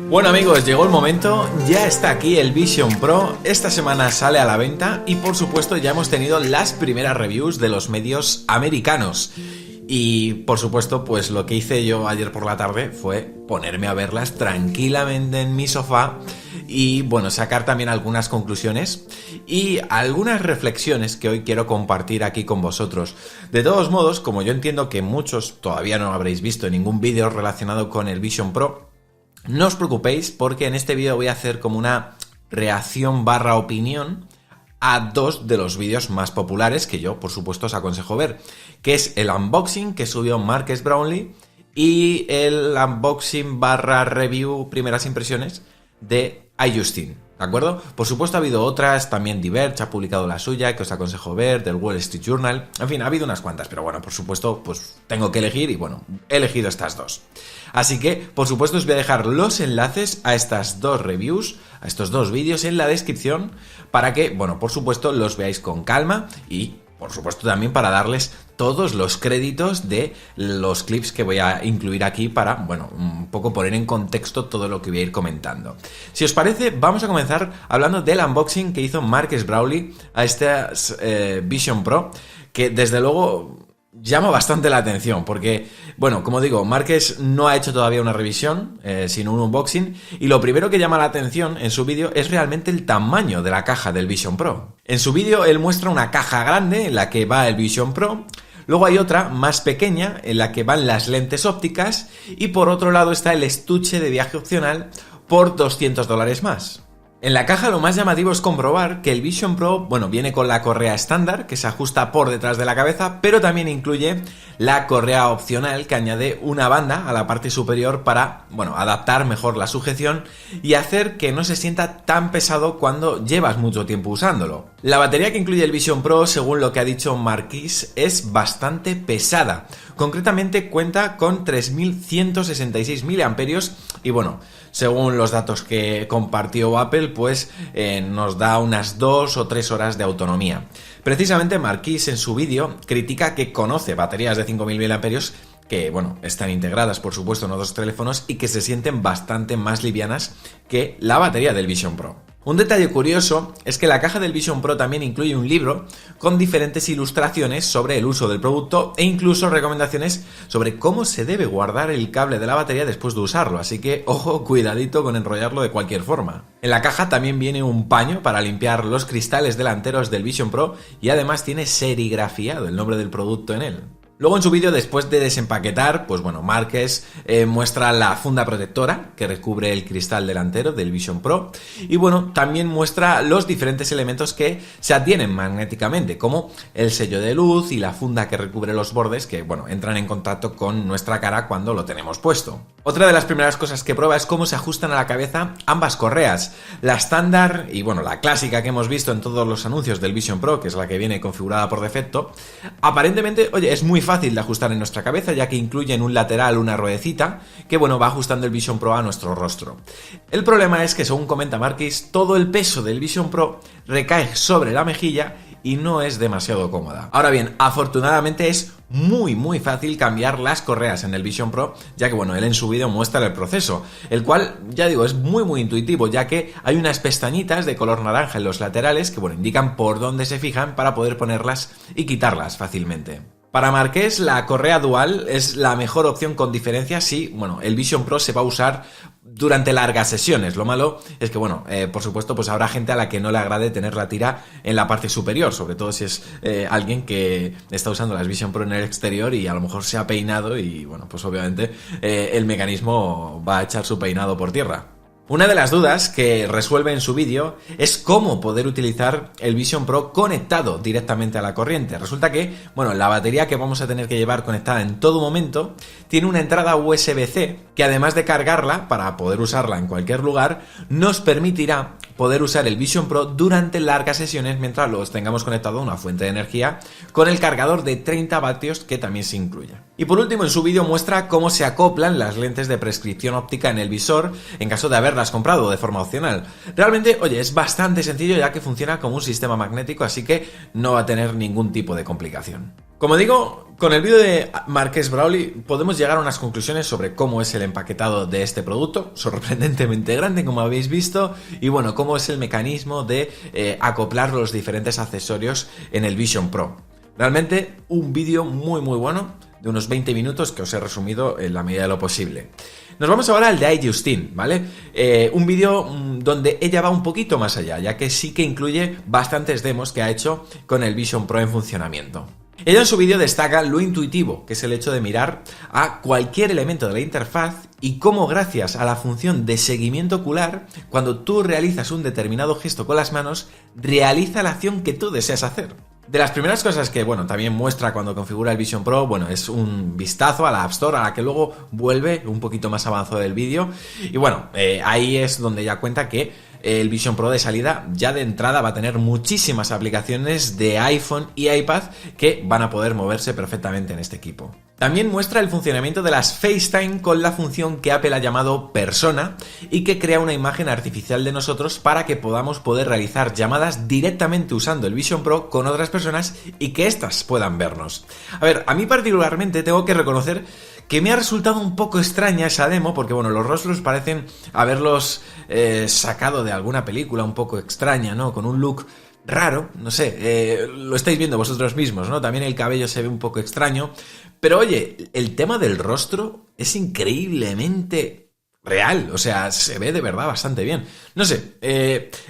Bueno amigos, llegó el momento, ya está aquí el Vision Pro, esta semana sale a la venta y por supuesto ya hemos tenido las primeras reviews de los medios americanos. Y por supuesto, pues lo que hice yo ayer por la tarde fue ponerme a verlas tranquilamente en mi sofá y bueno, sacar también algunas conclusiones y algunas reflexiones que hoy quiero compartir aquí con vosotros. De todos modos, como yo entiendo que muchos todavía no habréis visto ningún vídeo relacionado con el Vision Pro, no os preocupéis porque en este vídeo voy a hacer como una reacción / opinión a dos de los vídeos más populares que yo, por supuesto, os aconsejo ver, que es el unboxing que subió Marques Brownlee y el unboxing / review, primeras impresiones de iJustine, ¿de acuerdo? Por supuesto ha habido otras, también Diverge ha publicado la suya, que os aconsejo ver, del Wall Street Journal, en fin, ha habido unas cuantas, pero bueno, por supuesto, pues tengo que elegir y bueno, he elegido estas dos. Así que, por supuesto, os voy a dejar los enlaces a estas dos reviews, a estos dos vídeos en la descripción, para que, bueno, por supuesto, los veáis con calma y, por supuesto, también para darles todos los créditos de los clips que voy a incluir aquí para, bueno, un poco poner en contexto todo lo que voy a ir comentando. Si os parece, vamos a comenzar hablando del unboxing que hizo Marques Brownlee a este Vision Pro, que desde luego llama bastante la atención porque, bueno, como digo, Marques no ha hecho todavía una revisión, sino un unboxing, y lo primero que llama la atención en su vídeo es realmente el tamaño de la caja del Vision Pro. En su vídeo él muestra una caja grande en la que va el Vision Pro, luego hay otra más pequeña en la que van las lentes ópticas y por otro lado está el estuche de viaje opcional por $200 más. En la caja lo más llamativo es comprobar que el Vision Pro, bueno, viene con la correa estándar que se ajusta por detrás de la cabeza, pero también incluye la correa opcional que añade una banda a la parte superior para, bueno, adaptar mejor la sujeción y hacer que no se sienta tan pesado cuando llevas mucho tiempo usándolo. La batería que incluye el Vision Pro, según lo que ha dicho Marques, es bastante pesada. Concretamente cuenta con 3166 mAh y bueno, según los datos que compartió Apple, pues nos da unas 2 o 3 horas de autonomía. Precisamente Marques en su vídeo critica que conoce baterías de 5000 mAh que, bueno, están integradas por supuesto en otros teléfonos y que se sienten bastante más livianas que la batería del Vision Pro. Un detalle curioso es que la caja del Vision Pro también incluye un libro con diferentes ilustraciones sobre el uso del producto e incluso recomendaciones sobre cómo se debe guardar el cable de la batería después de usarlo, así que ojo, cuidadito con enrollarlo de cualquier forma. En la caja también viene un paño para limpiar los cristales delanteros del Vision Pro y además tiene serigrafiado el nombre del producto en él. Luego en su vídeo, después de desempaquetar, pues bueno, Marques muestra la funda protectora que recubre el cristal delantero del Vision Pro y bueno, también muestra los diferentes elementos que se adhieren magnéticamente, como el sello de luz y la funda que recubre los bordes que, bueno, entran en contacto con nuestra cara cuando lo tenemos puesto. Otra de las primeras cosas que prueba es cómo se ajustan a la cabeza ambas correas, la estándar y bueno, la clásica que hemos visto en todos los anuncios del Vision Pro, que es la que viene configurada por defecto. Aparentemente, oye, es muy fácil de ajustar en nuestra cabeza, ya que incluye en un lateral una ruedecita que, bueno, va ajustando el Vision Pro a nuestro rostro. El problema es que, según comenta Marques, todo el peso del Vision Pro recae sobre la mejilla y no es demasiado cómoda. Ahora bien, afortunadamente es muy fácil cambiar las correas en el Vision Pro, ya que bueno, él en su vídeo muestra el proceso, el cual, ya digo, es muy intuitivo, ya que hay unas pestañitas de color naranja en los laterales que, bueno, indican por dónde se fijan para poder ponerlas y quitarlas fácilmente. Para Marques, la correa dual es la mejor opción con diferencia si, bueno, el Vision Pro se va a usar durante largas sesiones. Lo malo es que, bueno, por supuesto, pues habrá gente a la que no le agrade tener la tira en la parte superior, sobre todo si es alguien que está usando las Vision Pro en el exterior y a lo mejor se ha peinado y, bueno, pues obviamente el mecanismo va a echar su peinado por tierra. Una de las dudas que resuelve en su vídeo es cómo poder utilizar el Vision Pro conectado directamente a la corriente. Resulta que, bueno, la batería que vamos a tener que llevar conectada en todo momento tiene una entrada USB-C que, además de cargarla para poder usarla en cualquier lugar, nos permitirá poder usar el Vision Pro durante largas sesiones mientras los tengamos conectado a una fuente de energía con el cargador de 30 vatios que también se incluye. Y por último, en su vídeo muestra cómo se acoplan las lentes de prescripción óptica en el visor en caso de haberlas comprado de forma opcional. Realmente, oye, es bastante sencillo ya que funciona como un sistema magnético, así que no va a tener ningún tipo de complicación. Como digo, con el vídeo de Marques Brownlee podemos llegar a unas conclusiones sobre cómo es el empaquetado de este producto, sorprendentemente grande como habéis visto, y bueno, cómo es el mecanismo de acoplar los diferentes accesorios en el Vision Pro. Realmente un vídeo muy bueno, de unos 20 minutos que os he resumido en la medida de lo posible. Nos vamos ahora al de iJustine, ¿vale? Un vídeo donde ella va un poquito más allá, ya que sí que incluye bastantes demos que ha hecho con el Vision Pro en funcionamiento. Ella en su vídeo destaca lo intuitivo, que es el hecho de mirar a cualquier elemento de la interfaz y cómo gracias a la función de seguimiento ocular, cuando tú realizas un determinado gesto con las manos, realiza la acción que tú deseas hacer. De las primeras cosas que, bueno, también muestra cuando configura el Vision Pro, bueno, es un vistazo a la App Store, a la que luego vuelve un poquito más avanzado del vídeo. Y bueno, ahí es donde ya cuenta que el Vision Pro de salida, ya de entrada, va a tener muchísimas aplicaciones de iPhone y iPad que van a poder moverse perfectamente en este equipo. También muestra el funcionamiento de las FaceTime con la función que Apple ha llamado Persona y que crea una imagen artificial de nosotros para que podamos poder realizar llamadas directamente usando el Vision Pro con otras personas y que éstas puedan vernos. A ver, a mí particularmente tengo que reconocer que me ha resultado un poco extraña esa demo porque, bueno, los rostros parecen haberlos sacado de alguna película un poco extraña, ¿no? Con un look raro, no sé, lo estáis viendo vosotros mismos, ¿no? También el cabello se ve un poco extraño, pero oye, el tema del rostro es increíblemente real, o sea, se ve de verdad bastante bien. No sé,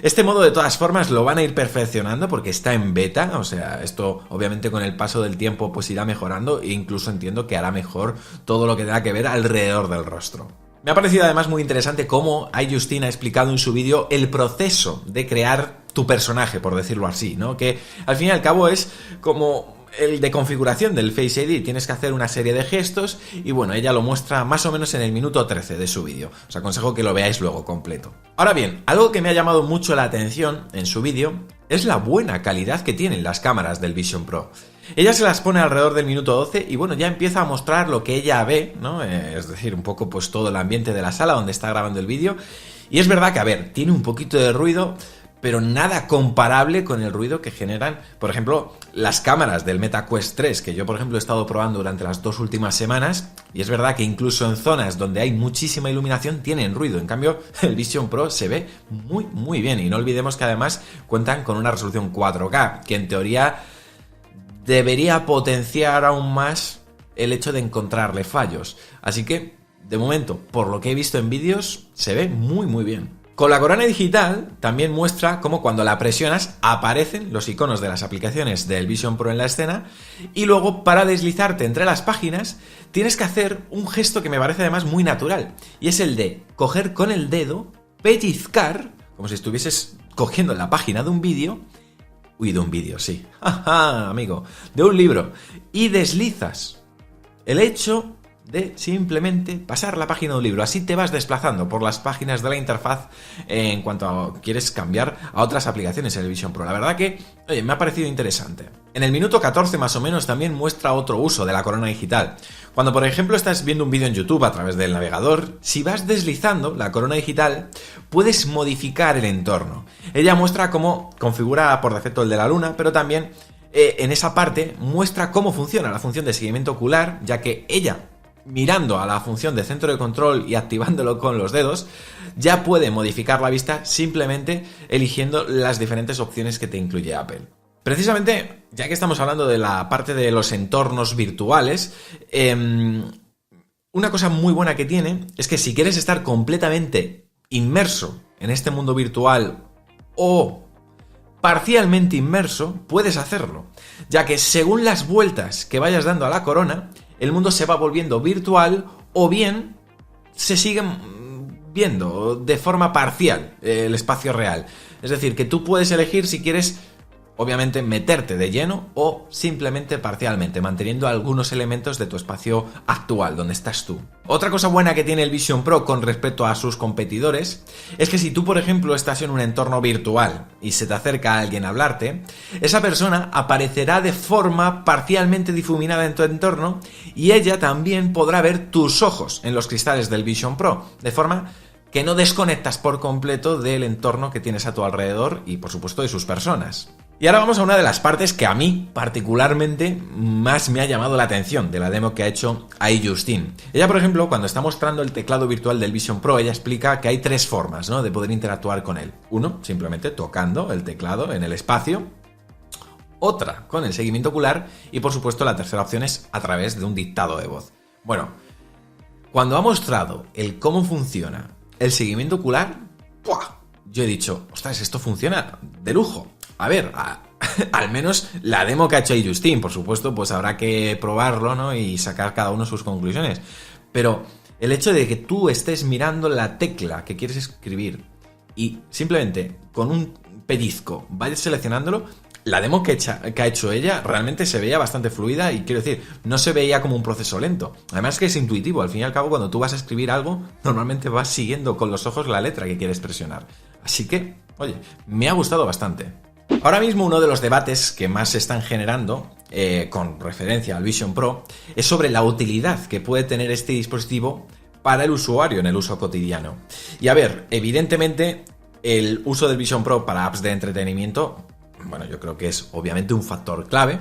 este modo de todas formas lo van a ir perfeccionando porque está en beta, o sea, esto obviamente con el paso del tiempo pues irá mejorando e incluso entiendo que hará mejor todo lo que tenga que ver alrededor del rostro. Me ha parecido además muy interesante cómo iJustine ha explicado en su vídeo el proceso de crear tu personaje, por decirlo así, ¿no? Que al fin y al cabo es como el de configuración del Face ID, tienes que hacer una serie de gestos y bueno, ella lo muestra más o menos en el minuto 13 de su vídeo. Os aconsejo que lo veáis luego completo. Ahora bien, algo que me ha llamado mucho la atención en su vídeo es la buena calidad que tienen las cámaras del Vision Pro. Ella se las pone alrededor del minuto 12 y bueno, ya empieza a mostrar lo que ella ve, ¿no? Es decir, un poco pues todo el ambiente de la sala donde está grabando el vídeo. Y es verdad que, a ver, tiene un poquito de ruido, pero nada comparable con el ruido que generan, por ejemplo, las cámaras del Meta Quest 3, que yo, por ejemplo, he estado probando durante las 2 últimas semanas, y es verdad que incluso en zonas donde hay muchísima iluminación tienen ruido. En cambio, el Vision Pro se ve muy bien, y no olvidemos que además cuentan con una resolución 4K, que en teoría debería potenciar aún más el hecho de encontrarle fallos. Así que, de momento, por lo que he visto en vídeos, se ve muy bien. Con la corona digital también muestra cómo cuando la presionas aparecen los iconos de las aplicaciones del Vision Pro en la escena y luego para deslizarte entre las páginas tienes que hacer un gesto que me parece además muy natural y es el de coger con el dedo, pellizcar, como si estuvieses cogiendo la página de un vídeo, sí, amigo, de un libro, y deslizas el hecho de simplemente pasar la página de un libro. Así te vas desplazando por las páginas de la interfaz en cuanto a quieres cambiar a otras aplicaciones en el Vision Pro. La verdad que, oye, me ha parecido interesante. En el minuto 14 más o menos también muestra otro uso de la corona digital. Cuando por ejemplo estás viendo un vídeo en YouTube a través del navegador, si vas deslizando la corona digital puedes modificar el entorno. Ella muestra cómo configura por defecto el de la luna, pero también en esa parte muestra cómo funciona la función de seguimiento ocular, ya que ella, mirando a la función de centro de control y activándolo con los dedos, ya puede modificar la vista simplemente eligiendo las diferentes opciones que te incluye Apple. Precisamente, ya que estamos hablando de la parte de los entornos virtuales, una cosa muy buena que tiene es que si quieres estar completamente inmerso en este mundo virtual o parcialmente inmerso, puedes hacerlo, ya que según las vueltas que vayas dando a la corona, el mundo se va volviendo virtual o bien se sigue viendo de forma parcial el espacio real. Es decir, que tú puedes elegir si quieres obviamente meterte de lleno o simplemente parcialmente, manteniendo algunos elementos de tu espacio actual, donde estás tú. Otra cosa buena que tiene el Vision Pro con respecto a sus competidores es que si tú, por ejemplo, estás en un entorno virtual y se te acerca alguien a hablarte, esa persona aparecerá de forma parcialmente difuminada en tu entorno y ella también podrá ver tus ojos en los cristales del Vision Pro, de forma que no desconectas por completo del entorno que tienes a tu alrededor y, por supuesto, de sus personas. Y ahora vamos a una de las partes que a mí particularmente más me ha llamado la atención de la demo que ha hecho iJustine. Ella, por ejemplo, cuando está mostrando el teclado virtual del Vision Pro, ella explica que hay 3 formas, ¿no?, de poder interactuar con él. Uno, simplemente tocando el teclado en el espacio. Otra, con el seguimiento ocular. Y, por supuesto, la tercera opción es a través de un dictado de voz. Bueno, cuando ha mostrado el cómo funciona el seguimiento ocular, ¡puah!, yo he dicho, ostras, esto funciona de lujo. A ver, al menos la demo que ha hecho iJustine, por supuesto, pues habrá que probarlo, ¿no?, y sacar cada uno sus conclusiones. Pero el hecho de que tú estés mirando la tecla que quieres escribir y simplemente con un pellizco vayas seleccionándolo, la demo que ha hecho ella realmente se veía bastante fluida y, quiero decir, no se veía como un proceso lento. Además que es intuitivo, al fin y al cabo, cuando tú vas a escribir algo, normalmente vas siguiendo con los ojos la letra que quieres presionar. Así que, oye, me ha gustado bastante. Ahora mismo uno de los debates que más se están generando con referencia al Vision Pro es sobre la utilidad que puede tener este dispositivo para el usuario en el uso cotidiano. Y a ver, evidentemente el uso del Vision Pro para apps de entretenimiento, bueno, yo creo que es obviamente un factor clave,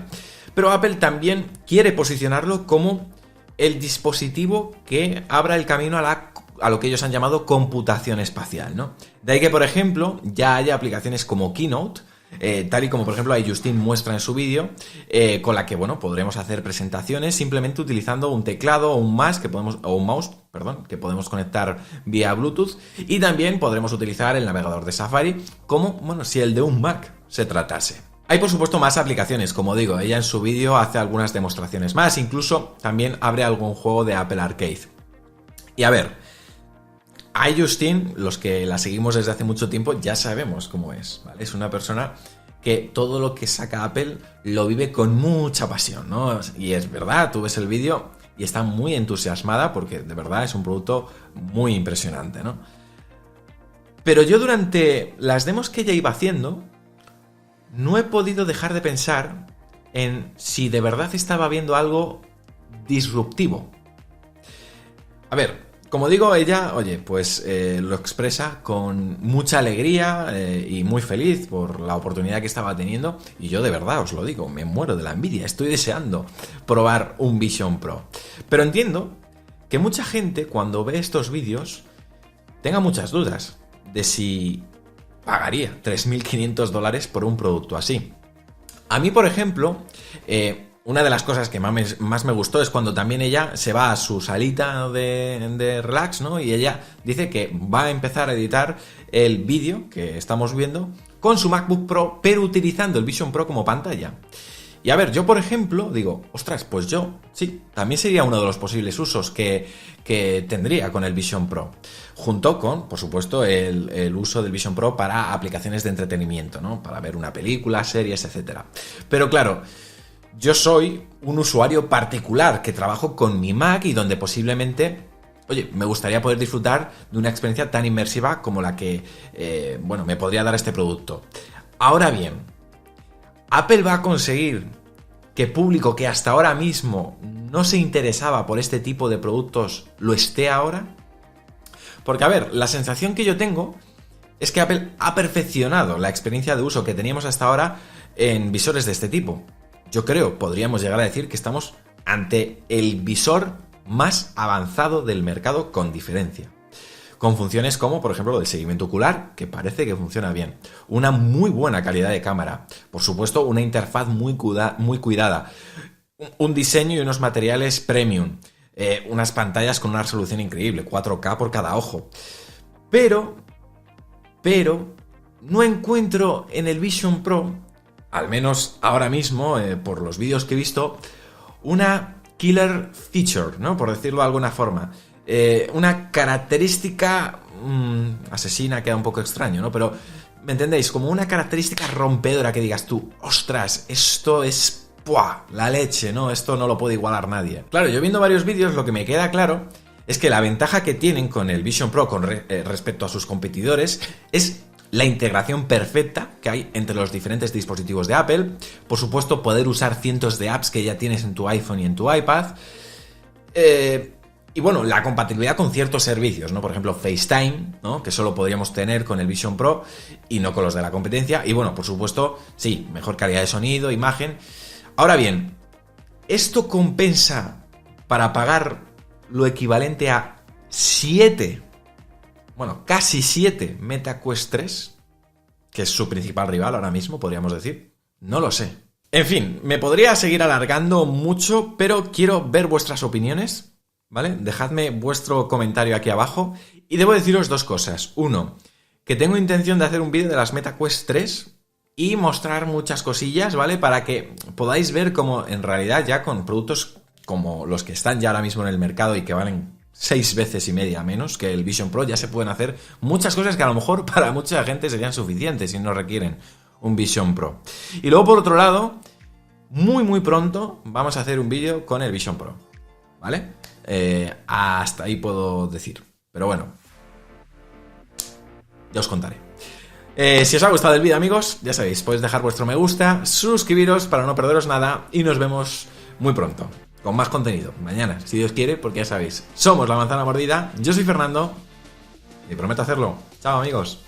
pero Apple también quiere posicionarlo como el dispositivo que abra el camino a lo que ellos han llamado computación espacial, ¿no? De ahí que, por ejemplo, ya haya aplicaciones como Keynote, tal y como por ejemplo iJustine muestra en su vídeo, con la que, bueno, podremos hacer presentaciones simplemente utilizando un teclado o un mouse que podemos conectar vía Bluetooth, y también podremos utilizar el navegador de Safari como, bueno, si el de un Mac se tratase. Hay, por supuesto, más aplicaciones, como digo, ella en su vídeo hace algunas demostraciones más, incluso también abre algún juego de Apple Arcade. Y a ver, iJustine, los que la seguimos desde hace mucho tiempo, ya sabemos cómo es, ¿vale? Es una persona que todo lo que saca Apple lo vive con mucha pasión, ¿no? Y es verdad, tú ves el vídeo y está muy entusiasmada porque de verdad es un producto muy impresionante, ¿no? Pero yo durante las demos que ella iba haciendo, no he podido dejar de pensar en si de verdad estaba viendo algo disruptivo. A ver, como digo, ella, oye, pues lo expresa con mucha alegría y muy feliz por la oportunidad que estaba teniendo. Y yo de verdad os lo digo, me muero de la envidia, estoy deseando probar un Vision Pro. Pero entiendo que mucha gente, cuando ve estos vídeos, tenga muchas dudas de si pagaría $3.500 por un producto así. A mí, por ejemplo, una de las cosas que más me gustó es cuando también ella se va a su salita de relax, ¿no? Y ella dice que va a empezar a editar el vídeo que estamos viendo con su MacBook Pro, pero utilizando el Vision Pro como pantalla. Y a ver, yo por ejemplo digo, ostras, pues yo, sí, también sería uno de los posibles usos que tendría con el Vision Pro. Junto con, por supuesto, el uso del Vision Pro para aplicaciones de entretenimiento, ¿no? Para ver una película, series, etc. Pero claro, yo soy un usuario particular que trabajo con mi Mac y donde posiblemente, oye, me gustaría poder disfrutar de una experiencia tan inmersiva como la que, me podría dar este producto. Ahora bien, ¿Apple va a conseguir que público que hasta ahora mismo no se interesaba por este tipo de productos lo esté ahora? Porque, a ver, la sensación que yo tengo es que Apple ha perfeccionado la experiencia de uso que teníamos hasta ahora en visores de este tipo. Yo creo, podríamos llegar a decir que estamos ante el visor más avanzado del mercado con diferencia. Con funciones como, por ejemplo, el seguimiento ocular, que parece que funciona bien. Una muy buena calidad de cámara. Por supuesto, una interfaz muy cuidada. Un diseño y unos materiales premium. Unas pantallas con una resolución increíble, 4K por cada ojo. Pero, no encuentro en el Vision Pro, al menos ahora mismo, por los vídeos que he visto, una killer feature, ¿no? Por decirlo de alguna forma. Una característica asesina, queda un poco extraño, ¿no? Pero ¿Me entendéis? Como una característica rompedora que digas tú, ostras, esto es ¡buah! La leche, ¿no? Esto no lo puede igualar nadie. Claro, yo viendo varios vídeos lo que me queda claro es que la ventaja que tienen con el Vision Pro con respecto a sus competidores es la integración perfecta que hay entre los diferentes dispositivos de Apple. Por supuesto, poder usar cientos de apps que ya tienes en tu iPhone y en tu iPad. Y bueno, la compatibilidad con ciertos servicios, ¿no? Por ejemplo, FaceTime, ¿no? Que solo podríamos tener con el Vision Pro y no con los de la competencia. Y bueno, por supuesto, sí, mejor calidad de sonido, imagen. Ahora bien, ¿esto compensa para pagar lo equivalente a 7, bueno, casi 7 Meta Quest 3? Que es su principal rival ahora mismo, podríamos decir. No lo sé. En fin, me podría seguir alargando mucho, pero quiero ver vuestras opiniones, ¿vale? Dejadme vuestro comentario aquí abajo. Y debo deciros dos cosas. Uno, que tengo intención de hacer un vídeo de las Meta Quest 3 y mostrar muchas cosillas, ¿vale? Para que podáis ver cómo en realidad ya con productos como los que están ya ahora mismo en el mercado y que valen 6 veces y media menos que el Vision Pro, ya se pueden hacer muchas cosas que a lo mejor para mucha gente serían suficientes y no requieren un Vision Pro. Y luego, por otro lado, muy pronto vamos a hacer un vídeo con el Vision Pro, ¿vale? Hasta ahí puedo decir. Pero bueno, ya os contaré. Si os ha gustado el vídeo, amigos, ya sabéis, podéis dejar vuestro me gusta, suscribiros para no perderos nada y nos vemos muy pronto con más contenido. Mañana, si Dios quiere, porque ya sabéis, somos La Manzana Mordida. Yo soy Fernando y prometo hacerlo. Chao, amigos.